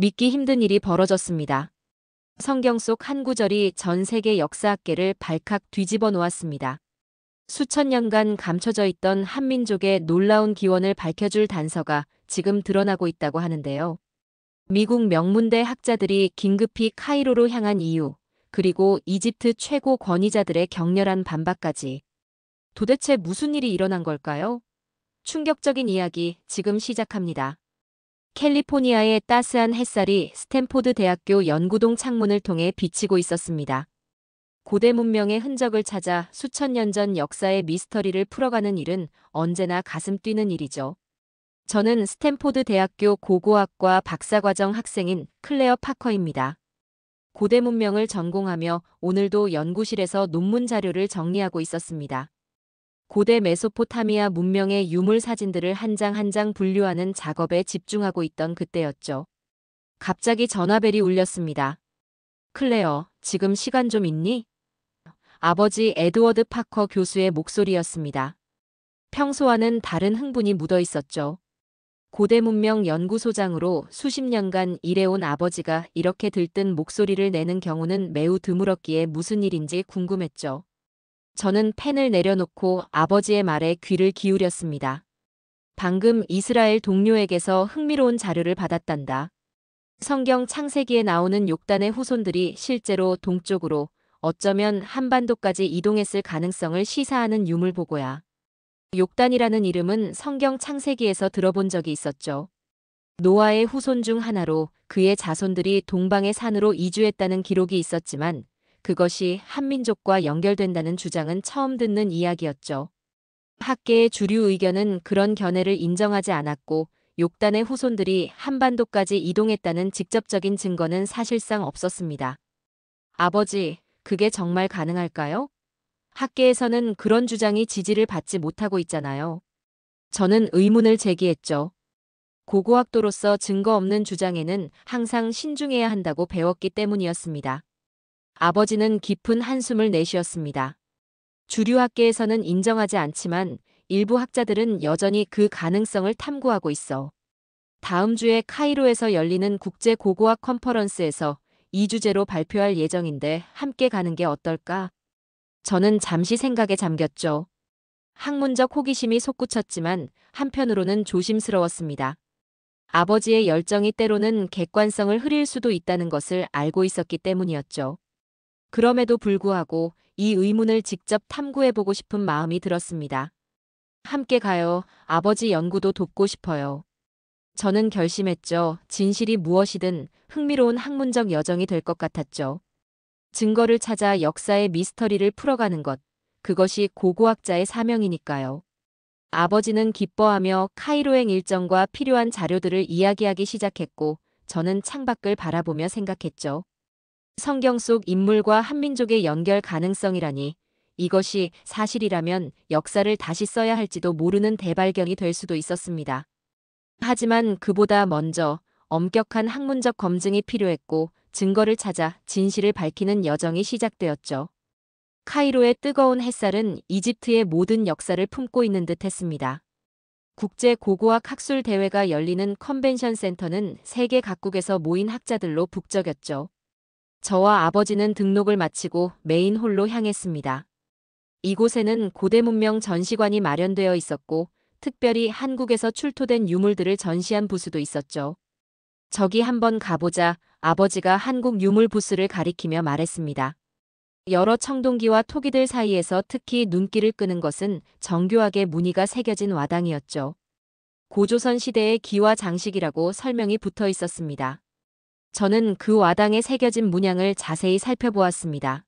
믿기 힘든 일이 벌어졌습니다. 성경 속 한 구절이 전 세계 역사학계를 발칵 뒤집어 놓았습니다. 수천 년간 감춰져 있던 한민족의 놀라운 기원을 밝혀줄 단서가 지금 드러나고 있다고 하는데요. 미국 명문대 학자들이 긴급히 카이로로 향한 이유, 그리고 이집트 최고 권위자들의 격렬한 반박까지. 도대체 무슨 일이 일어난 걸까요? 충격적인 이야기 지금 시작합니다. 캘리포니아의 따스한 햇살이 스탠포드 대학교 연구동 창문을 통해 비치고 있었습니다. 고대 문명의 흔적을 찾아 수천 년 전 역사의 미스터리를 풀어가는 일은 언제나 가슴 뛰는 일이죠. 저는 스탠포드 대학교 고고학과 박사과정 학생인 클레어 파커입니다. 고대 문명을 전공하며 오늘도 연구실에서 논문 자료를 정리하고 있었습니다. 고대 메소포타미아 문명의 유물 사진들을 한 장 한 장 분류하는 작업에 집중하고 있던 그때였죠. 갑자기 전화벨이 울렸습니다. 클레어, 지금 시간 좀 있니? 아버지 에드워드 파커 교수의 목소리였습니다. 평소와는 다른 흥분이 묻어 있었죠. 고대 문명 연구소장으로 수십 년간 일해온 아버지가 이렇게 들뜬 목소리를 내는 경우는 매우 드물었기에 무슨 일인지 궁금했죠. 저는 펜을 내려놓고 아버지의 말에 귀를 기울였습니다. 방금 이스라엘 동료에게서 흥미로운 자료를 받았단다. 성경 창세기에 나오는 욕단의 후손들이 실제로 동쪽으로 어쩌면 한반도까지 이동했을 가능성을 시사하는 유물 보고야. 욕단이라는 이름은 성경 창세기에서 들어본 적이 있었죠. 노아의 후손 중 하나로 그의 자손들이 동방의 산으로 이주했다는 기록이 있었지만 그것이 한민족과 연결된다는 주장은 처음 듣는 이야기였죠. 학계의 주류 의견은 그런 견해를 인정하지 않았고 욕단의 후손들이 한반도까지 이동했다는 직접적인 증거는 사실상 없었습니다. 아버지, 그게 정말 가능할까요? 학계에서는 그런 주장이 지지를 받지 못하고 있잖아요. 저는 의문을 제기했죠. 고고학도로서 증거 없는 주장에는 항상 신중해야 한다고 배웠기 때문이었습니다. 아버지는 깊은 한숨을 내쉬었습니다. 주류 학계에서는 인정하지 않지만 일부 학자들은 여전히 그 가능성을 탐구하고 있어. 다음 주에 카이로에서 열리는 국제 고고학 컨퍼런스에서 이 주제로 발표할 예정인데 함께 가는 게 어떨까? 저는 잠시 생각에 잠겼죠. 학문적 호기심이 솟구쳤지만 한편으로는 조심스러웠습니다. 아버지의 열정이 때로는 객관성을 흐릴 수도 있다는 것을 알고 있었기 때문이었죠. 그럼에도 불구하고 이 의문을 직접 탐구해보고 싶은 마음이 들었습니다. 함께 가요. 아버지 연구도 돕고 싶어요. 저는 결심했죠. 진실이 무엇이든 흥미로운 학문적 여정이 될 것 같았죠. 증거를 찾아 역사의 미스터리를 풀어가는 것, 그것이 고고학자의 사명이니까요. 아버지는 기뻐하며 카이로행 일정과 필요한 자료들을 이야기하기 시작했고 저는 창밖을 바라보며 생각했죠. 성경 속 인물과 한민족의 연결 가능성이라니 이것이 사실이라면 역사를 다시 써야 할지도 모르는 대발견이 될 수도 있었습니다. 하지만 그보다 먼저 엄격한 학문적 검증이 필요했고 증거를 찾아 진실을 밝히는 여정이 시작되었죠. 카이로의 뜨거운 햇살은 이집트의 모든 역사를 품고 있는 듯 했습니다. 국제 고고학 학술 대회가 열리는 컨벤션 센터는 세계 각국에서 모인 학자들로 북적였죠. 저와 아버지는 등록을 마치고 메인 홀로 향했습니다. 이곳에는 고대 문명 전시관이 마련되어 있었고 특별히 한국에서 출토된 유물들을 전시한 부스도 있었죠. 저기 한번 가보자. 아버지가 한국 유물 부스를 가리키며 말했습니다. 여러 청동기와 토기들 사이에서 특히 눈길을 끄는 것은 정교하게 무늬가 새겨진 와당이었죠. 고조선 시대의 기와 장식이라고 설명이 붙어 있었습니다. 저는 그 와당에 새겨진 문양을 자세히 살펴보았습니다.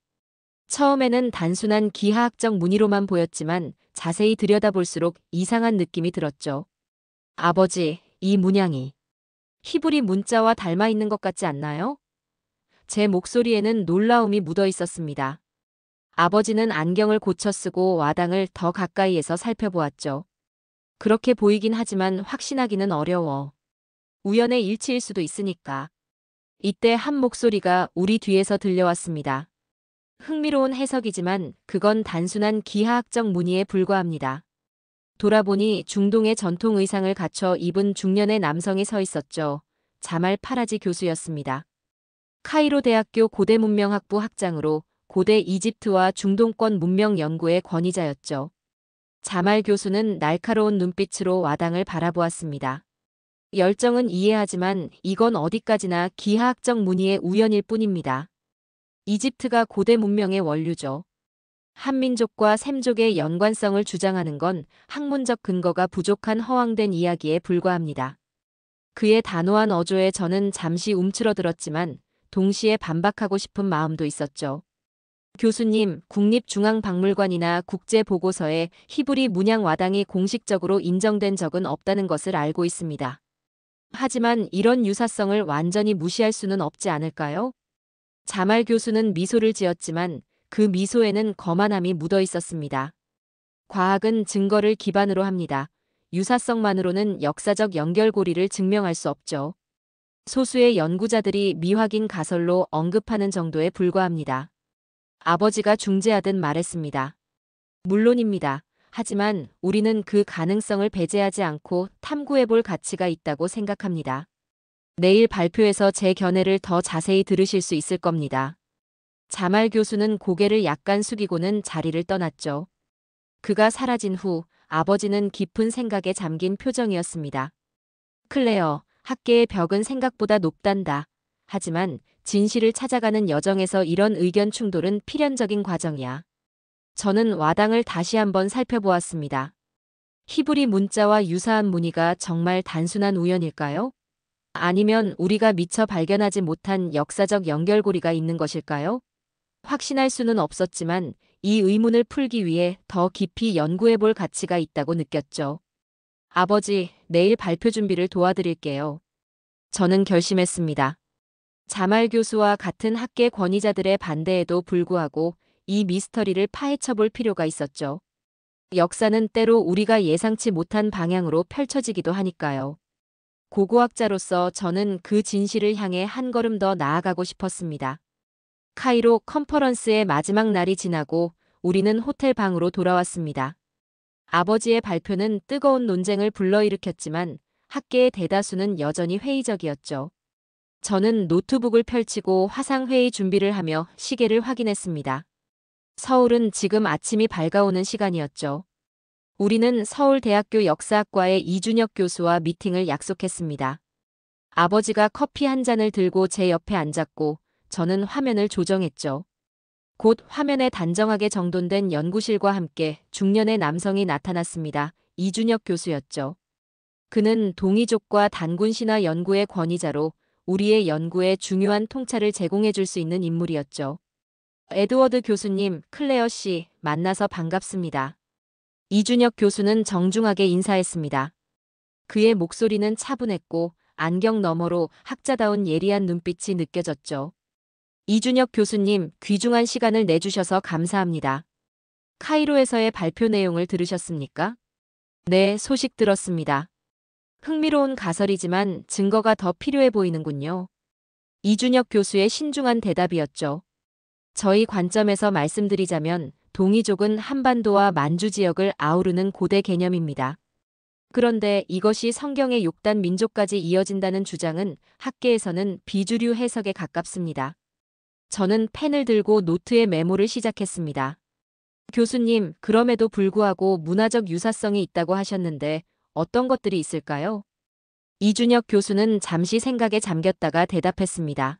처음에는 단순한 기하학적 무늬로만 보였지만 자세히 들여다볼수록 이상한 느낌이 들었죠. 아버지, 이 문양이 히브리 문자와 닮아 있는 것 같지 않나요? 제 목소리에는 놀라움이 묻어 있었습니다. 아버지는 안경을 고쳐 쓰고 와당을 더 가까이에서 살펴보았죠. 그렇게 보이긴 하지만 확신하기는 어려워. 우연의 일치일 수도 있으니까. 이때 한 목소리가 우리 뒤에서 들려왔습니다. 흥미로운 해석이지만 그건 단순한 기하학적 무늬에 불과합니다. 돌아보니 중동의 전통 의상을 갖춰 입은 중년의 남성이 서 있었죠. 자말 파라지 교수였습니다. 카이로 대학교 고대문명학부 학장으로 고대 이집트와 중동권 문명 연구의 권위자였죠. 자말 교수는 날카로운 눈빛으로 와당을 바라보았습니다. 열정은 이해하지만 이건 어디까지나 기하학적 문의의 우연일 뿐입니다. 이집트가 고대 문명의 원류죠. 한민족과 샘족의 연관성을 주장하는 건 학문적 근거가 부족한 허황된 이야기에 불과합니다. 그의 단호한 어조에 저는 잠시 움츠러들었지만 동시에 반박하고 싶은 마음도 있었죠. 교수님, 국립중앙박물관이나 국제보고서에 히브리 문양 와당이 공식적으로 인정된 적은 없다는 것을 알고 있습니다. 하지만 이런 유사성을 완전히 무시할 수는 없지 않을까요? 자말 교수는 미소를 지었지만 그 미소에는 거만함이 묻어 있었습니다. 과학은 증거를 기반으로 합니다. 유사성만으로는 역사적 연결고리를 증명할 수 없죠. 소수의 연구자들이 미확인 가설로 언급하는 정도에 불과합니다. 아버지가 중재하듯 말했습니다. 물론입니다. 하지만 우리는 그 가능성을 배제하지 않고 탐구해볼 가치가 있다고 생각합니다. 내일 발표에서 제 견해를 더 자세히 들으실 수 있을 겁니다. 자말 교수는 고개를 약간 숙이고는 자리를 떠났죠. 그가 사라진 후 아버지는 깊은 생각에 잠긴 표정이었습니다. 클레어, 학계의 벽은 생각보다 높단다. 하지만 진실을 찾아가는 여정에서 이런 의견 충돌은 필연적인 과정이야. 저는 와당을 다시 한번 살펴보았습니다. 히브리 문자와 유사한 무늬가 정말 단순한 우연일까요? 아니면 우리가 미처 발견하지 못한 역사적 연결고리가 있는 것일까요? 확신할 수는 없었지만 이 의문을 풀기 위해 더 깊이 연구해볼 가치가 있다고 느꼈죠. 아버지, 내일 발표 준비를 도와드릴게요. 저는 결심했습니다. 자말 교수와 같은 학계 권위자들의 반대에도 불구하고 이 미스터리를 파헤쳐볼 필요가 있었죠. 역사는 때로 우리가 예상치 못한 방향으로 펼쳐지기도 하니까요. 고고학자로서 저는 그 진실을 향해 한 걸음 더 나아가고 싶었습니다. 카이로 컨퍼런스의 마지막 날이 지나고 우리는 호텔 방으로 돌아왔습니다. 아버지의 발표는 뜨거운 논쟁을 불러일으켰지만 학계의 대다수는 여전히 회의적이었죠. 저는 노트북을 펼치고 화상회의 준비를 하며 시계를 확인했습니다. 서울은 지금 아침이 밝아오는 시간이었죠. 우리는 서울대학교 역사학과의 이준혁 교수와 미팅을 약속했습니다. 아버지가 커피 한 잔을 들고 제 옆에 앉았고 저는 화면을 조정했죠. 곧 화면에 단정하게 정돈된 연구실과 함께 중년의 남성이 나타났습니다. 이준혁 교수였죠. 그는 동이족과 단군 신화 연구의 권위자로 우리의 연구에 중요한 통찰을 제공해 줄 수 있는 인물이었죠. 에드워드 교수님, 클레어 씨, 만나서 반갑습니다. 이준혁 교수는 정중하게 인사했습니다. 그의 목소리는 차분했고 안경 너머로 학자다운 예리한 눈빛이 느껴졌죠. 이준혁 교수님, 귀중한 시간을 내주셔서 감사합니다. 카이로에서의 발표 내용을 들으셨습니까? 네, 소식 들었습니다. 흥미로운 가설이지만 증거가 더 필요해 보이는군요. 이준혁 교수의 신중한 대답이었죠. 저희 관점에서 말씀드리자면 동이족은 한반도와 만주 지역을 아우르는 고대 개념입니다. 그런데 이것이 성경의 6단 민족까지 이어진다는 주장은 학계에서는 비주류 해석에 가깝습니다. 저는 펜을 들고 노트에 메모를 시작했습니다. 교수님, 그럼에도 불구하고 문화적 유사성이 있다고 하셨는데 어떤 것들이 있을까요? 이준혁 교수는 잠시 생각에 잠겼다가 대답했습니다.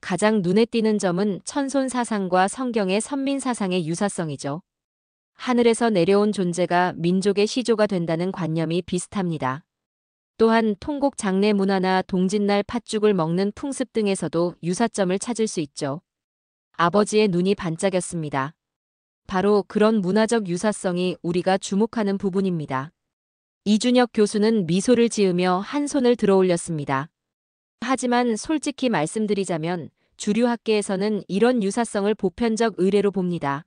가장 눈에 띄는 점은 천손 사상과 성경의 선민 사상의 유사성이죠. 하늘에서 내려온 존재가 민족의 시조가 된다는 관념이 비슷합니다. 또한 통곡 장례 문화나 동짓날 팥죽을 먹는 풍습 등에서도 유사점을 찾을 수 있죠. 아버지의 눈이 반짝였습니다. 바로 그런 문화적 유사성이 우리가 주목하는 부분입니다. 이준혁 교수는 미소를 지으며 한 손을 들어 올렸습니다. 하지만 솔직히 말씀드리자면 주류 학계에서는 이런 유사성을 보편적 의례로 봅니다.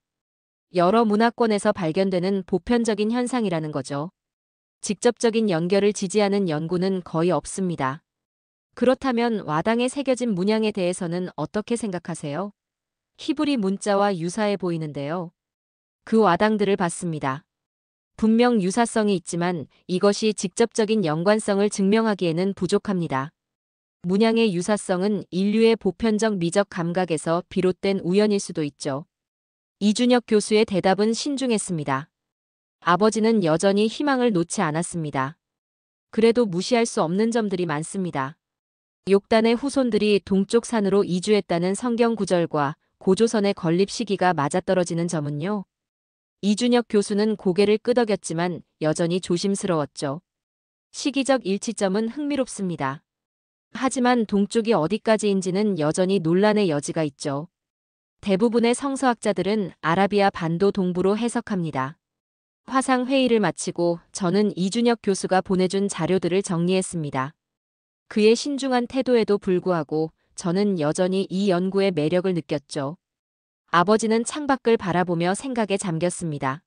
여러 문화권에서 발견되는 보편적인 현상이라는 거죠. 직접적인 연결을 지지하는 연구는 거의 없습니다. 그렇다면 와당에 새겨진 문양에 대해서는 어떻게 생각하세요? 히브리 문자와 유사해 보이는데요. 그 와당들을 봤습니다. 분명 유사성이 있지만 이것이 직접적인 연관성을 증명하기에는 부족합니다. 문양의 유사성은 인류의 보편적 미적 감각에서 비롯된 우연일 수도 있죠. 이준혁 교수의 대답은 신중했습니다. 아버지는 여전히 희망을 놓지 않았습니다. 그래도 무시할 수 없는 점들이 많습니다. 욕단의 후손들이 동쪽 산으로 이주했다는 성경 구절과 고조선의 건립 시기가 맞아떨어지는 점은요. 이준혁 교수는 고개를 끄덕였지만 여전히 조심스러웠죠. 시기적 일치점은 흥미롭습니다. 하지만 동쪽이 어디까지인지는 여전히 논란의 여지가 있죠. 대부분의 성서학자들은 아라비아 반도 동부로 해석합니다. 화상 회의를 마치고 저는 이준혁 교수가 보내준 자료들을 정리했습니다. 그의 신중한 태도에도 불구하고 저는 여전히 이 연구의 매력을 느꼈죠. 아버지는 창밖을 바라보며 생각에 잠겼습니다.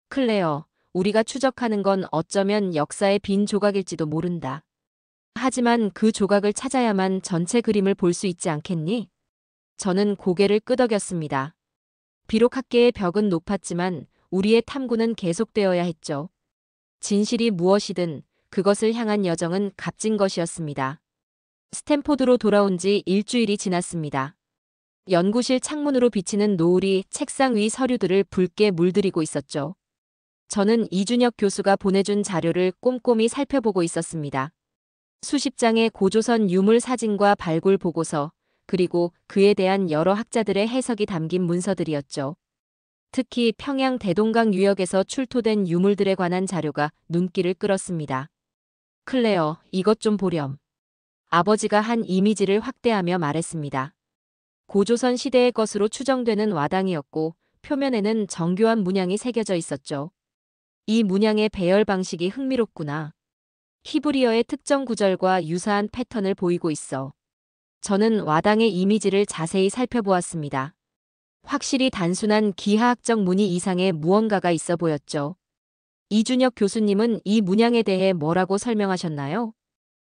클레어, 우리가 추적하는 건 어쩌면 역사의 빈 조각일지도 모른다. 하지만 그 조각을 찾아야만 전체 그림을 볼 수 있지 않겠니? 저는 고개를 끄덕였습니다. 비록 학계의 벽은 높았지만 우리의 탐구는 계속되어야 했죠. 진실이 무엇이든 그것을 향한 여정은 값진 것이었습니다. 스탠포드로 돌아온 지 일주일이 지났습니다. 연구실 창문으로 비치는 노을이 책상 위 서류들을 붉게 물들이고 있었죠. 저는 이준혁 교수가 보내준 자료를 꼼꼼히 살펴보고 있었습니다. 수십 장의 고조선 유물 사진과 발굴 보고서, 그리고 그에 대한 여러 학자들의 해석이 담긴 문서들이었죠. 특히 평양 대동강 유역에서 출토된 유물들에 관한 자료가 눈길을 끌었습니다. 클레어, 이것 좀 보렴. 아버지가 한 이미지를 확대하며 말했습니다. 고조선 시대의 것으로 추정되는 와당이었고 표면에는 정교한 문양이 새겨져 있었죠. 이 문양의 배열 방식이 흥미롭구나. 히브리어의 특정 구절과 유사한 패턴을 보이고 있어. 저는 와당의 이미지를 자세히 살펴보았습니다. 확실히 단순한 기하학적 무늬 이상의 무언가가 있어 보였죠. 이준혁 교수님은 이 문양에 대해 뭐라고 설명하셨나요?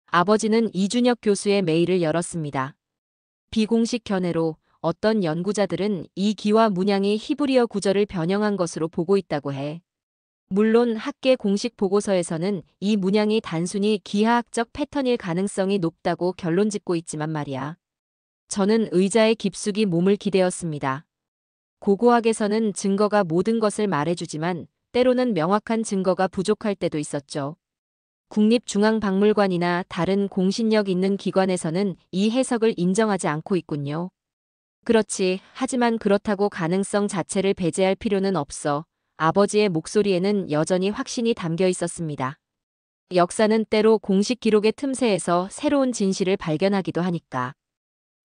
아버지는 이준혁 교수의 메일을 열었습니다. 비공식 견해로 어떤 연구자들은 이 기와 문양이 히브리어 구절을 변형한 것으로 보고 있다고 해. 물론 학계 공식 보고서에서는 이 문양이 단순히 기하학적 패턴일 가능성이 높다고 결론짓고 있지만 말이야. 저는 의자에 깊숙이 몸을 기대었습니다. 고고학에서는 증거가 모든 것을 말해주지만 때로는 명확한 증거가 부족할 때도 있었죠. 국립중앙박물관이나 다른 공신력 있는 기관에서는 이 해석을 인정하지 않고 있군요. 그렇지, 하지만 그렇다고 가능성 자체를 배제할 필요는 없어. 아버지의 목소리에는 여전히 확신이 담겨 있었습니다. 역사는 때로 공식 기록의 틈새에서 새로운 진실을 발견하기도 하니까.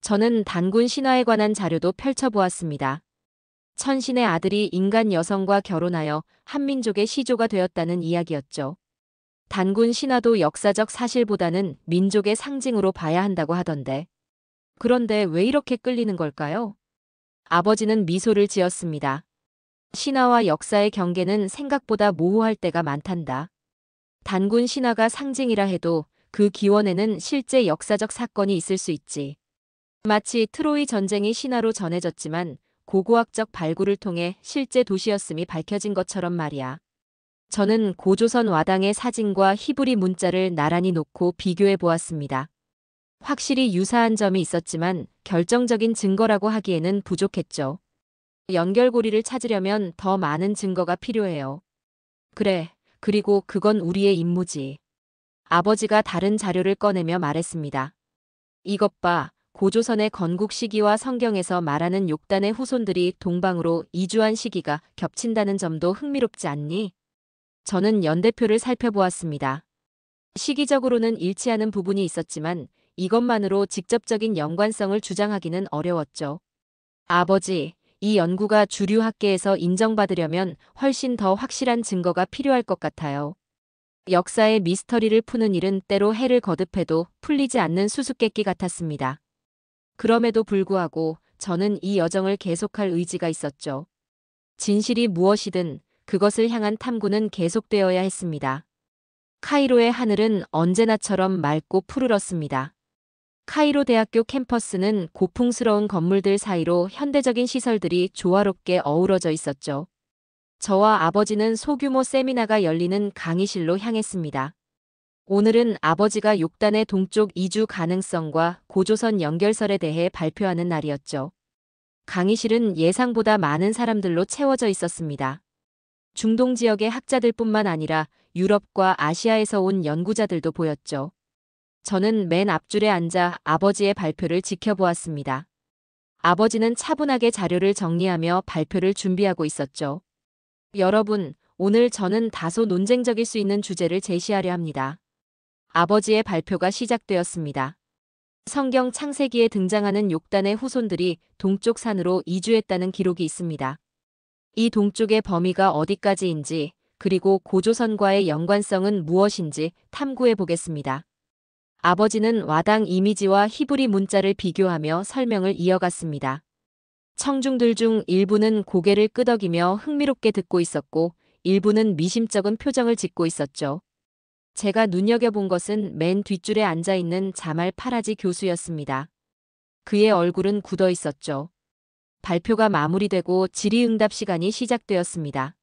저는 단군 신화에 관한 자료도 펼쳐보았습니다. 천신의 아들이 인간 여성과 결혼하여 한민족의 시조가 되었다는 이야기였죠. 단군 신화도 역사적 사실보다는 민족의 상징으로 봐야 한다고 하던데. 그런데 왜 이렇게 끌리는 걸까요? 아버지는 미소를 지었습니다. 신화와 역사의 경계는 생각보다 모호할 때가 많단다. 단군 신화가 상징이라 해도 그 기원에는 실제 역사적 사건이 있을 수 있지. 마치 트로이 전쟁이 신화로 전해졌지만 고고학적 발굴을 통해 실제 도시였음이 밝혀진 것처럼 말이야. 저는 고조선 와당의 사진과 히브리 문자를 나란히 놓고 비교해 보았습니다. 확실히 유사한 점이 있었지만 결정적인 증거라고 하기에는 부족했죠. 연결고리를 찾으려면 더 많은 증거가 필요해요. 그래, 그리고 그건 우리의 임무지. 아버지가 다른 자료를 꺼내며 말했습니다. 이것 봐, 고조선의 건국 시기와 성경에서 말하는 욕단의 후손들이 동방으로 이주한 시기가 겹친다는 점도 흥미롭지 않니? 저는 연대표를 살펴보았습니다. 시기적으로는 일치하는 부분이 있었지만 이것만으로 직접적인 연관성을 주장하기는 어려웠죠. 아버지, 이 연구가 주류 학계에서 인정받으려면 훨씬 더 확실한 증거가 필요할 것 같아요. 역사의 미스터리를 푸는 일은 때로 해를 거듭해도 풀리지 않는 수수께끼 같았습니다. 그럼에도 불구하고 저는 이 여정을 계속할 의지가 있었죠. 진실이 무엇이든 그것을 향한 탐구는 계속되어야 했습니다. 카이로의 하늘은 언제나처럼 맑고 푸르렀습니다. 카이로 대학교 캠퍼스는 고풍스러운 건물들 사이로 현대적인 시설들이 조화롭게 어우러져 있었죠. 저와 아버지는 소규모 세미나가 열리는 강의실로 향했습니다. 오늘은 아버지가 욕단의 동쪽 이주 가능성과 고조선 연결설에 대해 발표하는 날이었죠. 강의실은 예상보다 많은 사람들로 채워져 있었습니다. 중동 지역의 학자들뿐만 아니라 유럽과 아시아에서 온 연구자들도 보였죠. 저는 맨 앞줄에 앉아 아버지의 발표를 지켜보았습니다. 아버지는 차분하게 자료를 정리하며 발표를 준비하고 있었죠. 여러분, 오늘 저는 다소 논쟁적일 수 있는 주제를 제시하려 합니다. 아버지의 발표가 시작되었습니다. 성경 창세기에 등장하는 욕단의 후손들이 동쪽 산으로 이주했다는 기록이 있습니다. 이 동쪽의 범위가 어디까지인지, 그리고 고조선과의 연관성은 무엇인지 탐구해 보겠습니다. 아버지는 와당 이미지와 히브리 문자를 비교하며 설명을 이어갔습니다. 청중들 중 일부는 고개를 끄덕이며 흥미롭게 듣고 있었고, 일부는 미심쩍은 표정을 짓고 있었죠. 제가 눈여겨본 것은 맨 뒷줄에 앉아있는 자말 파라지 교수였습니다. 그의 얼굴은 굳어 있었죠. 발표가 마무리되고 질의응답 시간이 시작되었습니다.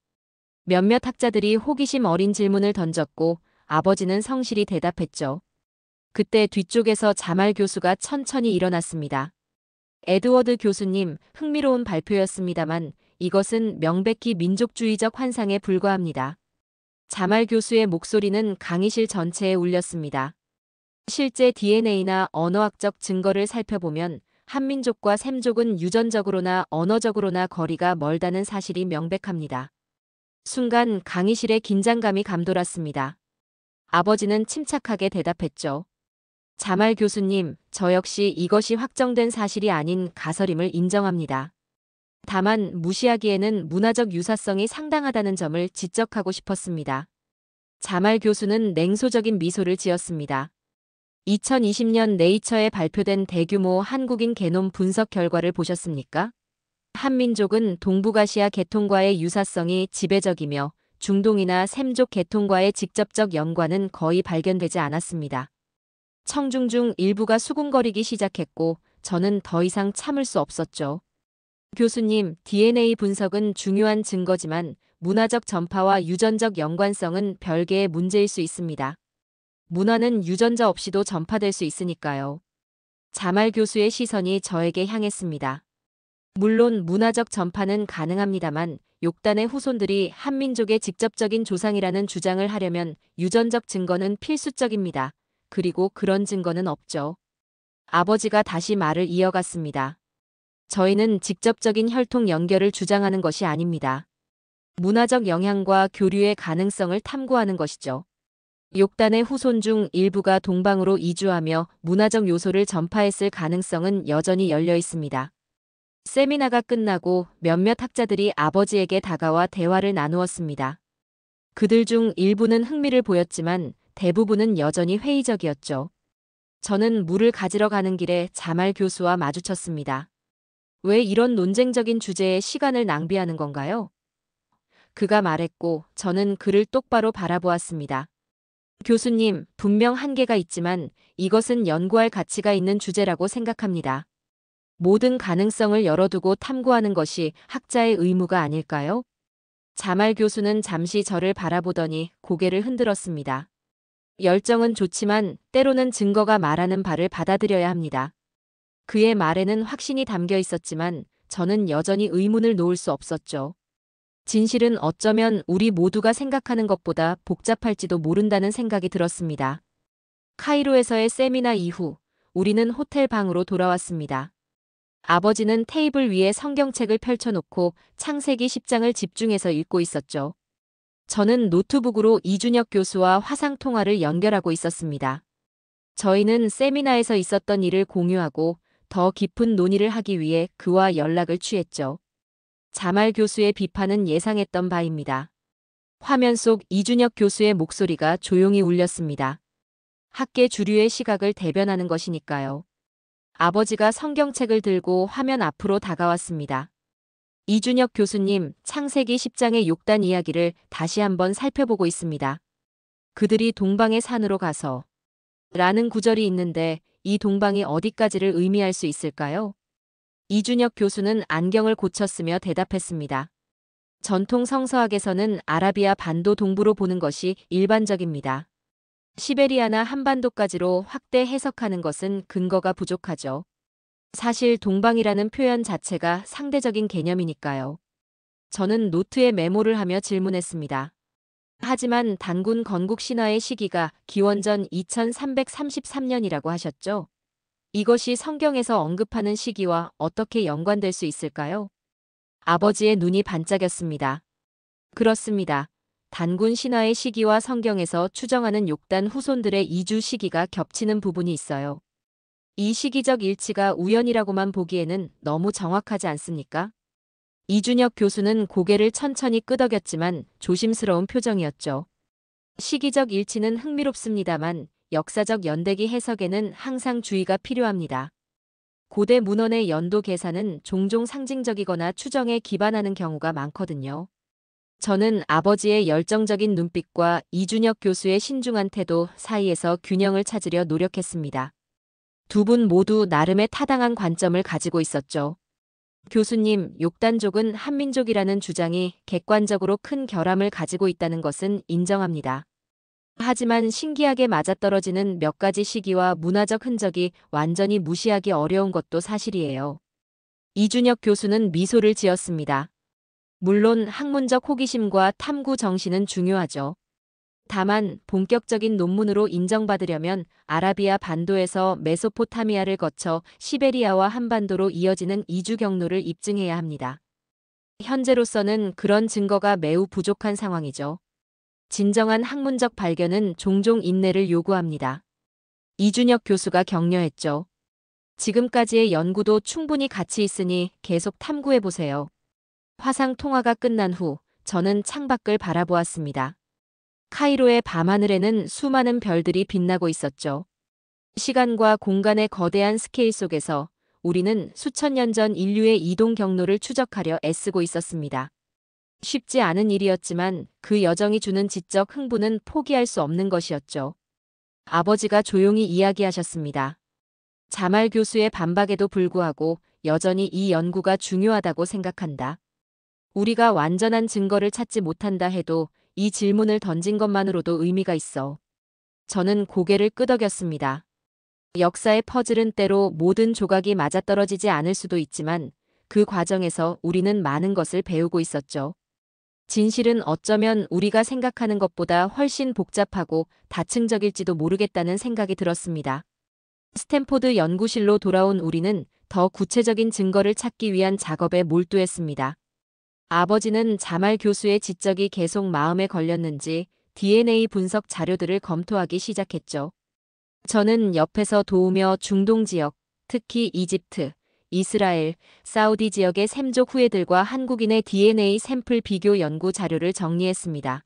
몇몇 학자들이 호기심 어린 질문을 던졌고 아버지는 성실히 대답했죠. 그때 뒤쪽에서 자말 교수가 천천히 일어났습니다. 에드워드 교수님, 흥미로운 발표였습니다만 이것은 명백히 민족주의적 환상에 불과합니다. 자말 교수의 목소리는 강의실 전체에 울렸습니다. 실제 DNA나 언어학적 증거를 살펴보면 한민족과 샘족은 유전적으로나 언어적으로나 거리가 멀다는 사실이 명백합니다. 순간 강의실에 긴장감이 감돌았습니다. 아버지는 침착하게 대답했죠. 자말 교수님, 저 역시 이것이 확정된 사실이 아닌 가설임을 인정합니다. 다만 무시하기에는 문화적 유사성이 상당하다는 점을 지적하고 싶었습니다. 자말 교수는 냉소적인 미소를 지었습니다. 2020년 네이처에 발표된 대규모 한국인 게놈 분석 결과를 보셨습니까? 한민족은 동북아시아 계통과의 유사성이 지배적이며 중동이나 샘족 계통과의 직접적 연관은 거의 발견되지 않았습니다. 청중 중 일부가 수군거리기 시작했고 저는 더 이상 참을 수 없었죠. 교수님, DNA 분석은 중요한 증거지만 문화적 전파와 유전적 연관성은 별개의 문제일 수 있습니다. 문화는 유전자 없이도 전파될 수 있으니까요. 자말 교수의 시선이 저에게 향했습니다. 물론 문화적 전파는 가능합니다만 욕단의 후손들이 한민족의 직접적인 조상이라는 주장을 하려면 유전적 증거는 필수적입니다. 그리고 그런 증거는 없죠. 아버지가 다시 말을 이어갔습니다. 저희는 직접적인 혈통 연결을 주장하는 것이 아닙니다. 문화적 영향과 교류의 가능성을 탐구하는 것이죠. 욕단의 후손 중 일부가 동방으로 이주하며 문화적 요소를 전파했을 가능성은 여전히 열려 있습니다. 세미나가 끝나고 몇몇 학자들이 아버지에게 다가와 대화를 나누었습니다. 그들 중 일부는 흥미를 보였지만 대부분은 여전히 회의적이었죠. 저는 물을 가지러 가는 길에 자말 교수와 마주쳤습니다. 왜 이런 논쟁적인 주제에 시간을 낭비하는 건가요? 그가 말했고 저는 그를 똑바로 바라보았습니다. 교수님, 분명 한계가 있지만 이것은 연구할 가치가 있는 주제라고 생각합니다. 모든 가능성을 열어두고 탐구하는 것이 학자의 의무가 아닐까요? 자말 교수는 잠시 저를 바라보더니 고개를 흔들었습니다. 열정은 좋지만 때로는 증거가 말하는 바를 받아들여야 합니다. 그의 말에는 확신이 담겨 있었지만 저는 여전히 의문을 놓을 수 없었죠. 진실은 어쩌면 우리 모두가 생각하는 것보다 복잡할지도 모른다는 생각이 들었습니다. 카이로에서의 세미나 이후 우리는 호텔 방으로 돌아왔습니다. 아버지는 테이블 위에 성경책을 펼쳐놓고 창세기 10장을 집중해서 읽고 있었죠. 저는 노트북으로 이준혁 교수와 화상통화를 연결하고 있었습니다. 저희는 세미나에서 있었던 일을 공유하고 더 깊은 논의를 하기 위해 그와 연락을 취했죠. 자말 교수의 비판은 예상했던 바입니다. 화면 속 이준혁 교수의 목소리가 조용히 울렸습니다. 학계 주류의 시각을 대변하는 것이니까요. 아버지가 성경책을 들고 화면 앞으로 다가왔습니다. 이준혁 교수님, 창세기 10장의 욕단 이야기를 다시 한번 살펴보고 있습니다. 그들이 동방의 산으로 가서 라는 구절이 있는데 이 동방이 어디까지를 의미할 수 있을까요? 이준혁 교수는 안경을 고쳤으며 대답했습니다. 전통 성서학에서는 아라비아 반도 동부로 보는 것이 일반적입니다. 시베리아나 한반도까지로 확대 해석하는 것은 근거가 부족하죠. 사실 동방이라는 표현 자체가 상대적인 개념이니까요. 저는 노트에 메모를 하며 질문했습니다. 하지만 단군 건국 신화의 시기가 기원전 2333년이라고 하셨죠? 이것이 성경에서 언급하는 시기와 어떻게 연관될 수 있을까요? 아버지의 눈이 반짝였습니다. 그렇습니다. 단군 신화의 시기와 성경에서 추정하는 욕단 후손들의 이주 시기가 겹치는 부분이 있어요. 이 시기적 일치가 우연이라고만 보기에는 너무 정확하지 않습니까? 이준혁 교수는 고개를 천천히 끄덕였지만 조심스러운 표정이었죠. 시기적 일치는 흥미롭습니다만 역사적 연대기 해석에는 항상 주의가 필요합니다. 고대 문헌의 연도 계산은 종종 상징적이거나 추정에 기반하는 경우가 많거든요. 저는 아버지의 열정적인 눈빛과 이준혁 교수의 신중한 태도 사이에서 균형을 찾으려 노력했습니다. 두 분 모두 나름의 타당한 관점을 가지고 있었죠. 교수님, 욕단족은 한민족이라는 주장이 객관적으로 큰 결함을 가지고 있다는 것은 인정합니다. 하지만 신기하게 맞아떨어지는 몇 가지 시기와 문화적 흔적이 완전히 무시하기 어려운 것도 사실이에요. 이준혁 교수는 미소를 지었습니다. 물론 학문적 호기심과 탐구 정신은 중요하죠. 다만 본격적인 논문으로 인정받으려면 아라비아 반도에서 메소포타미아를 거쳐 시베리아와 한반도로 이어지는 이주 경로를 입증해야 합니다. 현재로서는 그런 증거가 매우 부족한 상황이죠. 진정한 학문적 발견은 종종 인내를 요구합니다. 이준혁 교수가 격려했죠. 지금까지의 연구도 충분히 가치 있으니 계속 탐구해보세요. 화상 통화가 끝난 후 저는 창밖을 바라보았습니다. 카이로의 밤하늘에는 수많은 별들이 빛나고 있었죠. 시간과 공간의 거대한 스케일 속에서 우리는 수천 년 전 인류의 이동 경로를 추적하려 애쓰고 있었습니다. 쉽지 않은 일이었지만 그 여정이 주는 지적 흥분은 포기할 수 없는 것이었죠. 아버지가 조용히 이야기하셨습니다. 자말 교수의 반박에도 불구하고 여전히 이 연구가 중요하다고 생각한다. 우리가 완전한 증거를 찾지 못한다 해도 이 질문을 던진 것만으로도 의미가 있어. 저는 고개를 끄덕였습니다. 역사의 퍼즐은 때로 모든 조각이 맞아떨어지지 않을 수도 있지만 그 과정에서 우리는 많은 것을 배우고 있었죠. 진실은 어쩌면 우리가 생각하는 것보다 훨씬 복잡하고 다층적일지도 모르겠다는 생각이 들었습니다. 스탠포드 연구실로 돌아온 우리는 더 구체적인 증거를 찾기 위한 작업에 몰두했습니다. 아버지는 자말 교수의 지적이 계속 마음에 걸렸는지 DNA 분석 자료들을 검토하기 시작했죠. 저는 옆에서 도우며 중동 지역, 특히 이집트, 이스라엘, 사우디 지역의 샘족 후예들과 한국인의 DNA 샘플 비교 연구 자료를 정리했습니다.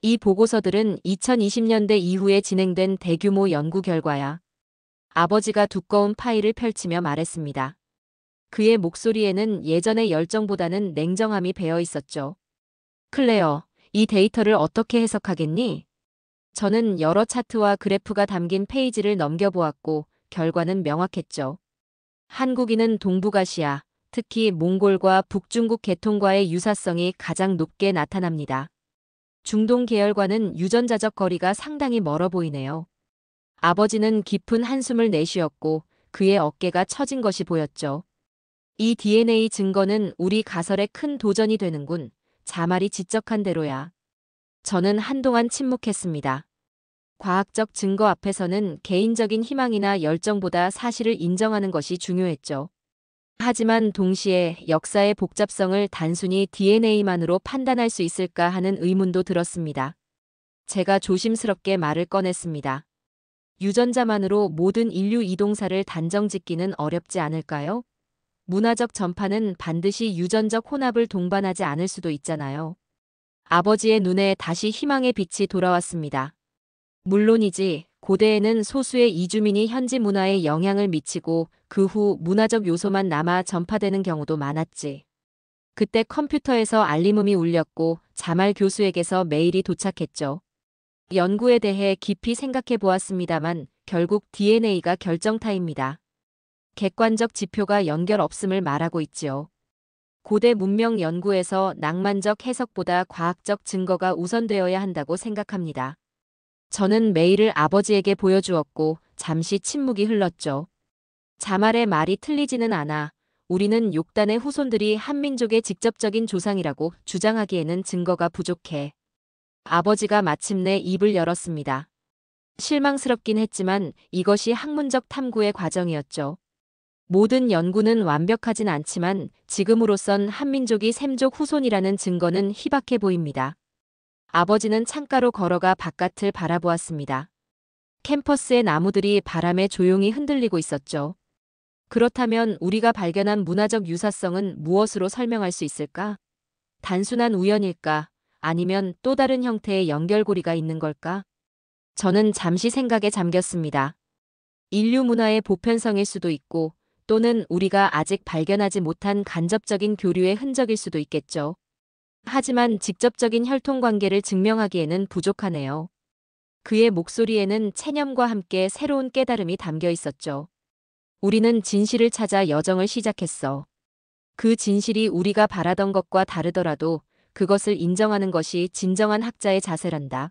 이 보고서들은 2020년대 이후에 진행된 대규모 연구 결과야. 아버지가 두꺼운 파일을 펼치며 말했습니다. 그의 목소리에는 예전의 열정보다는 냉정함이 배어 있었죠. 클레어, 이 데이터를 어떻게 해석하겠니? 저는 여러 차트와 그래프가 담긴 페이지를 넘겨보았고 결과는 명확했죠. 한국인은 동북아시아, 특히 몽골과 북중국 계통과의 유사성이 가장 높게 나타납니다. 중동 계열과는 유전자적 거리가 상당히 멀어 보이네요. 아버지는 깊은 한숨을 내쉬었고 그의 어깨가 처진 것이 보였죠. 이 DNA 증거는 우리 가설에 큰 도전이 되는군. 자말이 지적한 대로야. 저는 한동안 침묵했습니다. 과학적 증거 앞에서는 개인적인 희망이나 열정보다 사실을 인정하는 것이 중요했죠. 하지만 동시에 역사의 복잡성을 단순히 DNA만으로 판단할 수 있을까 하는 의문도 들었습니다. 제가 조심스럽게 말을 꺼냈습니다. 유전자만으로 모든 인류 이동사를 단정짓기는 어렵지 않을까요? 문화적 전파는 반드시 유전적 혼합을 동반하지 않을 수도 있잖아요. 아버지의 눈에 다시 희망의 빛이 돌아왔습니다. 물론이지, 고대에는 소수의 이주민이 현지 문화에 영향을 미치고 그 후 문화적 요소만 남아 전파되는 경우도 많았지. 그때 컴퓨터에서 알림음이 울렸고 자말 교수에게서 메일이 도착했죠. 연구에 대해 깊이 생각해 보았습니다만 결국 DNA가 결정타입니다. 객관적 지표가 연결 없음을 말하고 있지요. 고대 문명 연구에서 낭만적 해석보다 과학적 증거가 우선되어야 한다고 생각합니다. 저는 메일을 아버지에게 보여주었고 잠시 침묵이 흘렀죠. 자말의 말이 틀리지는 않아. 우리는 욕단의 후손들이 한민족의 직접적인 조상이라고 주장하기에는 증거가 부족해. 아버지가 마침내 입을 열었습니다. 실망스럽긴 했지만 이것이 학문적 탐구의 과정이었죠. 모든 연구는 완벽하진 않지만 지금으로선 한민족이 샘족 후손이라는 증거는 희박해 보입니다. 아버지는 창가로 걸어가 바깥을 바라보았습니다. 캠퍼스의 나무들이 바람에 조용히 흔들리고 있었죠. 그렇다면 우리가 발견한 문화적 유사성은 무엇으로 설명할 수 있을까? 단순한 우연일까? 아니면 또 다른 형태의 연결고리가 있는 걸까? 저는 잠시 생각에 잠겼습니다. 인류 문화의 보편성일 수도 있고, 또는 우리가 아직 발견하지 못한 간접적인 교류의 흔적일 수도 있겠죠. 하지만 직접적인 혈통 관계를 증명하기에는 부족하네요. 그의 목소리에는 체념과 함께 새로운 깨달음이 담겨 있었죠. 우리는 진실을 찾아 여정을 시작했어. 그 진실이 우리가 바라던 것과 다르더라도 그것을 인정하는 것이 진정한 학자의 자세란다.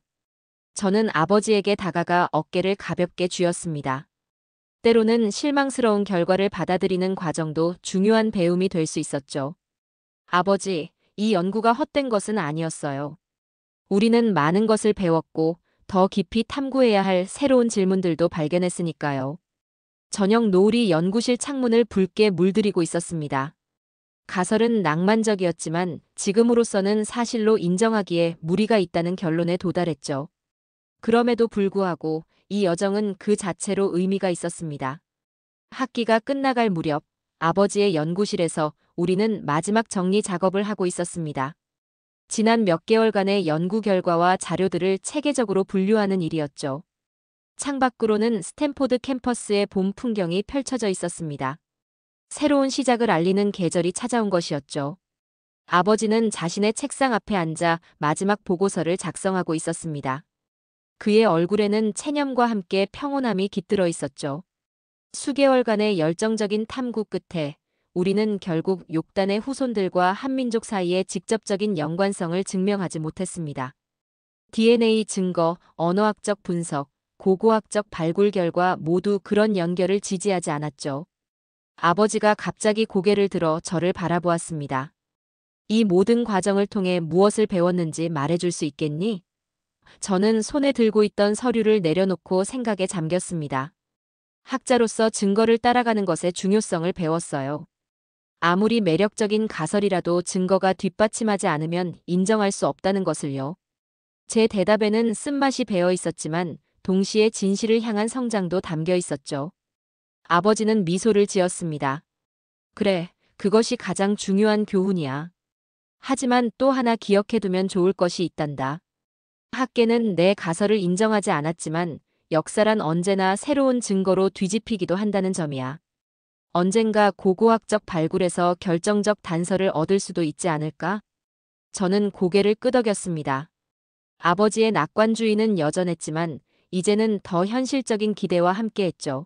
저는 아버지에게 다가가 어깨를 가볍게 쥐었습니다. 때로는 실망스러운 결과를 받아들이는 과정도 중요한 배움이 될 수 있었죠. 아버지, 이 연구가 헛된 것은 아니었어요. 우리는 많은 것을 배웠고 더 깊이 탐구해야 할 새로운 질문들도 발견했으니까요. 저녁 노을이 연구실 창문을 붉게 물들이고 있었습니다. 가설은 낭만적이었지만 지금으로서는 사실로 인정하기에 무리가 있다는 결론에 도달했죠. 그럼에도 불구하고 이 여정은 그 자체로 의미가 있었습니다. 학기가 끝나갈 무렵 아버지의 연구실에서 우리는 마지막 정리 작업을 하고 있었습니다. 지난 몇 개월간의 연구 결과와 자료들을 체계적으로 분류하는 일이었죠. 창밖으로는 스탠포드 캠퍼스의 봄 풍경이 펼쳐져 있었습니다. 새로운 시작을 알리는 계절이 찾아온 것이었죠. 아버지는 자신의 책상 앞에 앉아 마지막 보고서를 작성하고 있었습니다. 그의 얼굴에는 체념과 함께 평온함이 깃들어 있었죠. 수개월간의 열정적인 탐구 끝에 우리는 결국 욕단의 후손들과 한민족 사이의 직접적인 연관성을 증명하지 못했습니다. DNA 증거, 언어학적 분석, 고고학적 발굴 결과 모두 그런 연결을 지지하지 않았죠. 아버지가 갑자기 고개를 들어 저를 바라보았습니다. 이 모든 과정을 통해 무엇을 배웠는지 말해줄 수 있겠니? 저는 손에 들고 있던 서류를 내려놓고 생각에 잠겼습니다. 학자로서 증거를 따라가는 것의 중요성을 배웠어요. 아무리 매력적인 가설이라도 증거가 뒷받침하지 않으면 인정할 수 없다는 것을요. 제 대답에는 쓴맛이 배어 있었지만 동시에 진실을 향한 성장도 담겨 있었죠. 아버지는 미소를 지었습니다. 그래, 그것이 가장 중요한 교훈이야. 하지만 또 하나 기억해두면 좋을 것이 있단다. 학계는 내 가설을 인정하지 않았지만 역사란 언제나 새로운 증거로 뒤집히기도 한다는 점이야. 언젠가 고고학적 발굴에서 결정적 단서를 얻을 수도 있지 않을까? 저는 고개를 끄덕였습니다. 아버지의 낙관주의는 여전했지만 이제는 더 현실적인 기대와 함께했죠.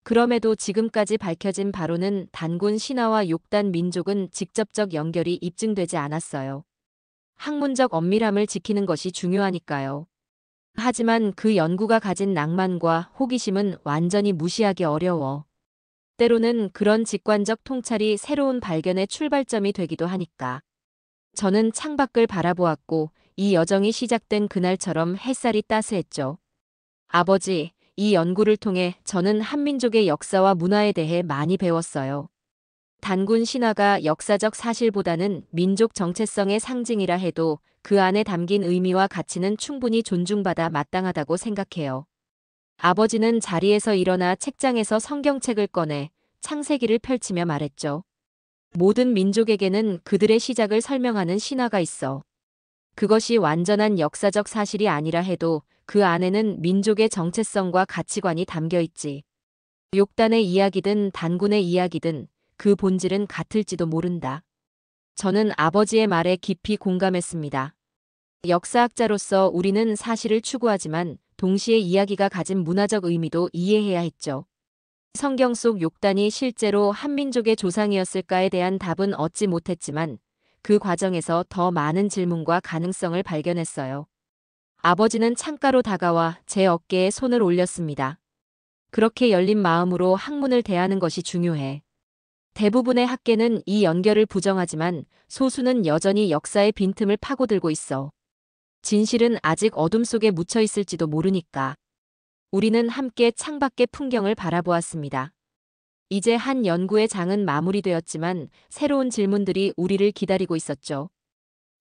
그럼에도 지금까지 밝혀진 바로는 단군 신화와 욕단 민족은 직접적 연결이 입증되지 않았어요. 학문적 엄밀함을 지키는 것이 중요하니까요. 하지만 그 연구가 가진 낭만과 호기심은 완전히 무시하기 어려워. 때로는 그런 직관적 통찰이 새로운 발견의 출발점이 되기도 하니까. 저는 창밖을 바라보았고 이 여정이 시작된 그날처럼 햇살이 따스했죠. 아버지, 이 연구를 통해 저는 한민족의 역사와 문화에 대해 많이 배웠어요. 단군 신화가 역사적 사실보다는 민족 정체성의 상징이라 해도 그 안에 담긴 의미와 가치는 충분히 존중받아 마땅하다고 생각해요. 아버지는 자리에서 일어나 책장에서 성경책을 꺼내 창세기를 펼치며 말했죠. 모든 민족에게는 그들의 시작을 설명하는 신화가 있어. 그것이 완전한 역사적 사실이 아니라 해도 그 안에는 민족의 정체성과 가치관이 담겨 있지. 욕단의 이야기든 단군의 이야기든 그 본질은 같을지도 모른다. 저는 아버지의 말에 깊이 공감했습니다. 역사학자로서 우리는 사실을 추구하지만 동시에 이야기가 가진 문화적 의미도 이해해야 했죠. 성경 속 욕단이 실제로 한민족의 조상이었을까에 대한 답은 얻지 못했지만 그 과정에서 더 많은 질문과 가능성을 발견했어요. 아버지는 창가로 다가와 제 어깨에 손을 올렸습니다. 그렇게 열린 마음으로 학문을 대하는 것이 중요해. 대부분의 학계는 이 연결을 부정하지만 소수는 여전히 역사의 빈틈을 파고들고 있어. 진실은 아직 어둠 속에 묻혀 있을지도 모르니까. 우리는 함께 창밖의 풍경을 바라보았습니다. 이제 한 연구의 장은 마무리되었지만 새로운 질문들이 우리를 기다리고 있었죠.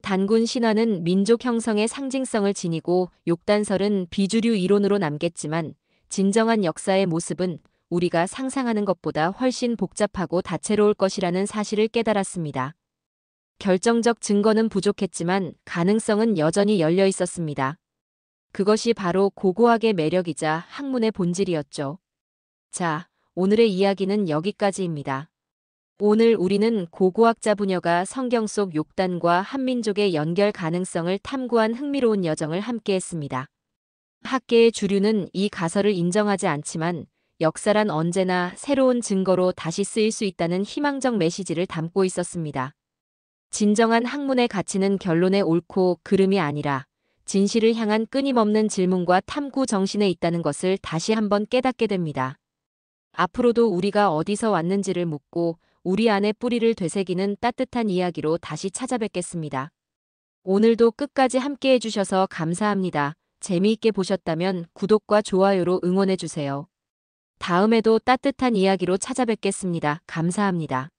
단군 신화는 민족 형성의 상징성을 지니고 욕단설은 비주류 이론으로 남겠지만 진정한 역사의 모습은 우리가 상상하는 것보다 훨씬 복잡하고 다채로울 것이라는 사실을 깨달았습니다. 결정적 증거는 부족했지만 가능성은 여전히 열려 있었습니다. 그것이 바로 고고학의 매력이자 학문의 본질이었죠. 자, 오늘의 이야기는 여기까지입니다. 오늘 우리는 고고학자 부녀가 성경 속 욕단과 한민족의 연결 가능성을 탐구한 흥미로운 여정을 함께했습니다. 학계의 주류는 이 가설을 인정하지 않지만 역사란 언제나 새로운 증거로 다시 쓰일 수 있다는 희망적 메시지를 담고 있었습니다. 진정한 학문의 가치는 결론의 옳고 그름이 아니라 진실을 향한 끊임없는 질문과 탐구 정신에 있다는 것을 다시 한번 깨닫게 됩니다. 앞으로도 우리가 어디서 왔는지를 묻고 우리 안의 뿌리를 되새기는 따뜻한 이야기로 다시 찾아뵙겠습니다. 오늘도 끝까지 함께 해주셔서 감사합니다. 재미있게 보셨다면 구독과 좋아요로 응원해주세요. 다음에도 따뜻한 이야기로 찾아뵙겠습니다. 감사합니다.